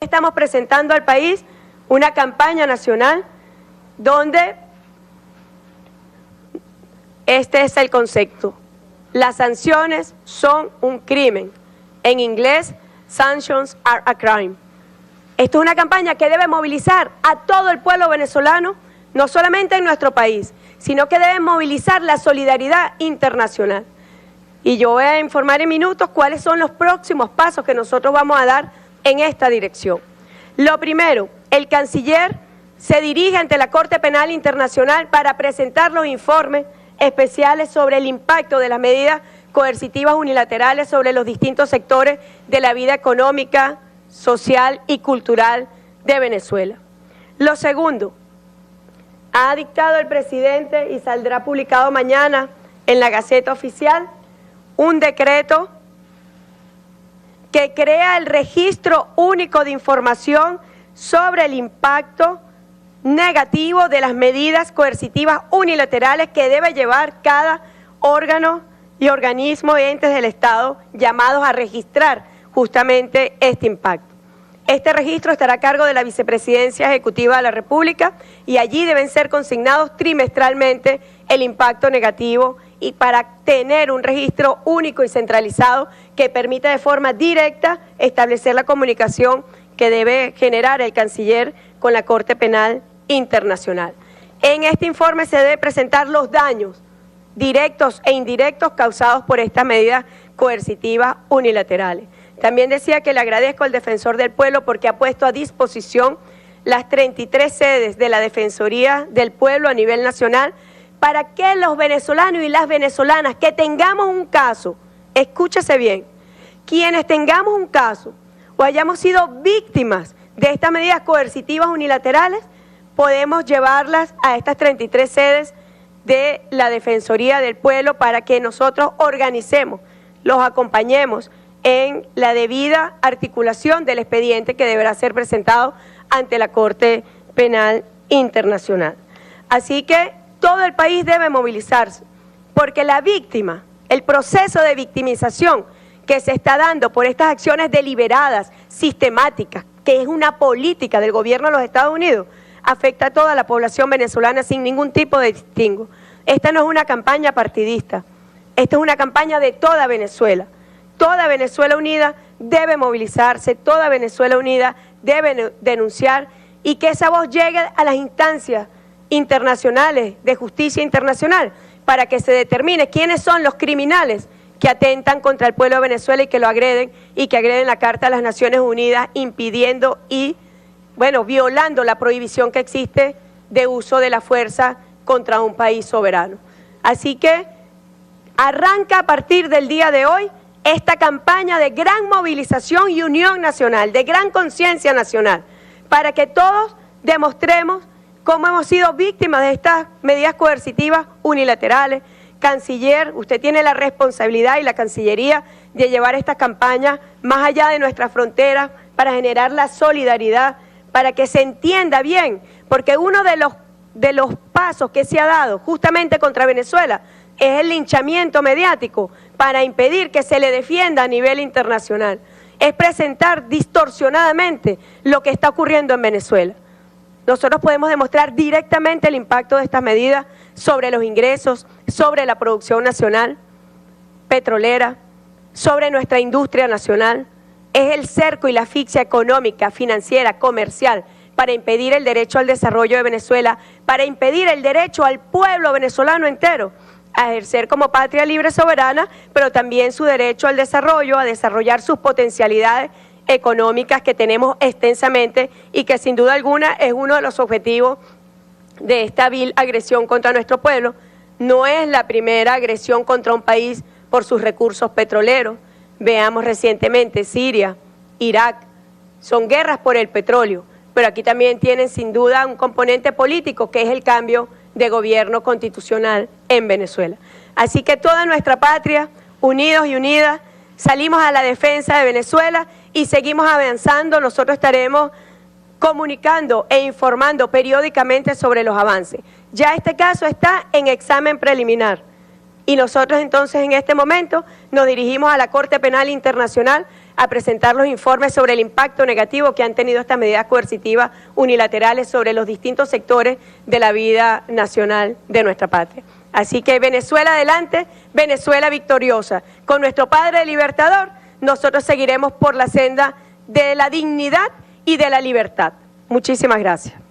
Estamos presentando al país una campaña nacional donde este es el concepto: las sanciones son un crimen. En inglés, sanctions are a crime. Esto es una campaña que debe movilizar a todo el pueblo venezolano, no solamente en nuestro país, sino que debe movilizar la solidaridad internacional. Y yo voy a informar en minutos cuáles son los próximos pasos que nosotros vamos a dar en esta dirección. Lo primero, el canciller se dirige ante la Corte Penal Internacional para presentar los informes especiales sobre el impacto de las medidas coercitivas unilaterales sobre los distintos sectores de la vida económica, social y cultural de Venezuela. Lo segundo, ha dictado el presidente y saldrá publicado mañana en la Gaceta Oficial un decreto que crea el registro único de información sobre el impacto negativo de las medidas coercitivas unilaterales que debe llevar cada órgano y organismo y entes del Estado llamados a registrar justamente este impacto. Este registro estará a cargo de la Vicepresidencia Ejecutiva de la República y allí deben ser consignados trimestralmente el impacto negativo y para tener un registro único y centralizado que permita de forma directa establecer la comunicación que debe generar el canciller con la Corte Penal Internacional. En este informe se debe presentar los daños directos e indirectos causados por estas medidas coercitivas unilaterales. También decía que le agradezco al Defensor del Pueblo porque ha puesto a disposición las 33 sedes de la Defensoría del Pueblo a nivel nacional para que los venezolanos y las venezolanas que tengamos un caso, escúchese bien, quienes tengamos un caso o hayamos sido víctimas de estas medidas coercitivas unilaterales, podemos llevarlas a estas 33 sedes de la Defensoría del Pueblo para que nosotros organicemos, los acompañemos en la debida articulación del expediente que deberá ser presentado ante la Corte Penal Internacional. Así que todo el país debe movilizarse, porque la víctima, el proceso de victimización que se está dando por estas acciones deliberadas, sistemáticas, que es una política del gobierno de los Estados Unidos, afecta a toda la población venezolana sin ningún tipo de distingo. Esta no es una campaña partidista, esta es una campaña de toda Venezuela. Toda Venezuela unida debe movilizarse, toda Venezuela unida debe denunciar y que esa voz llegue a las instancias internacionales de justicia internacional para que se determine quiénes son los criminales que atentan contra el pueblo de Venezuela y que lo agreden y que agreden la Carta de las Naciones Unidas impidiendo y, violando la prohibición que existe de uso de la fuerza contra un país soberano. Así que arranca a partir del día de hoy esta campaña de gran movilización y unión nacional, de gran conciencia nacional, para que todos demostremos cómo hemos sido víctimas de estas medidas coercitivas unilaterales. Canciller, usted tiene la responsabilidad y la Cancillería de llevar esta campaña más allá de nuestras fronteras para generar la solidaridad, para que se entienda bien, porque uno de los pasos que se ha dado justamente contra Venezuela es el linchamiento mediático para impedir que se le defienda a nivel internacional. Es presentar distorsionadamente lo que está ocurriendo en Venezuela. Nosotros podemos demostrar directamente el impacto de estas medidas sobre los ingresos, sobre la producción nacional petrolera, sobre nuestra industria nacional. Es el cerco y la asfixia económica, financiera, comercial, para impedir el derecho al desarrollo de Venezuela, para impedir el derecho al pueblo venezolano entero a ejercer como patria libre soberana, pero también su derecho al desarrollo, a desarrollar sus potencialidades económicas que tenemos extensamente y que sin duda alguna es uno de los objetivos de esta vil agresión contra nuestro pueblo. No es la primera agresión contra un país por sus recursos petroleros. Veamos recientemente Siria, Irak, son guerras por el petróleo, pero aquí también tienen sin duda un componente político que es el cambio de gobierno constitucional en Venezuela. Así que toda nuestra patria, unidos y unidas, salimos a la defensa de Venezuela y seguimos avanzando. Nosotros estaremos comunicando e informando periódicamente sobre los avances. Ya este caso está en examen preliminar y nosotros entonces en este momento nos dirigimos a la Corte Penal Internacional a presentar los informes sobre el impacto negativo que han tenido estas medidas coercitivas unilaterales sobre los distintos sectores de la vida nacional de nuestra patria. Así que Venezuela adelante, Venezuela victoriosa. Con nuestro Padre Libertador, nosotros seguiremos por la senda de la dignidad y de la libertad. Muchísimas gracias.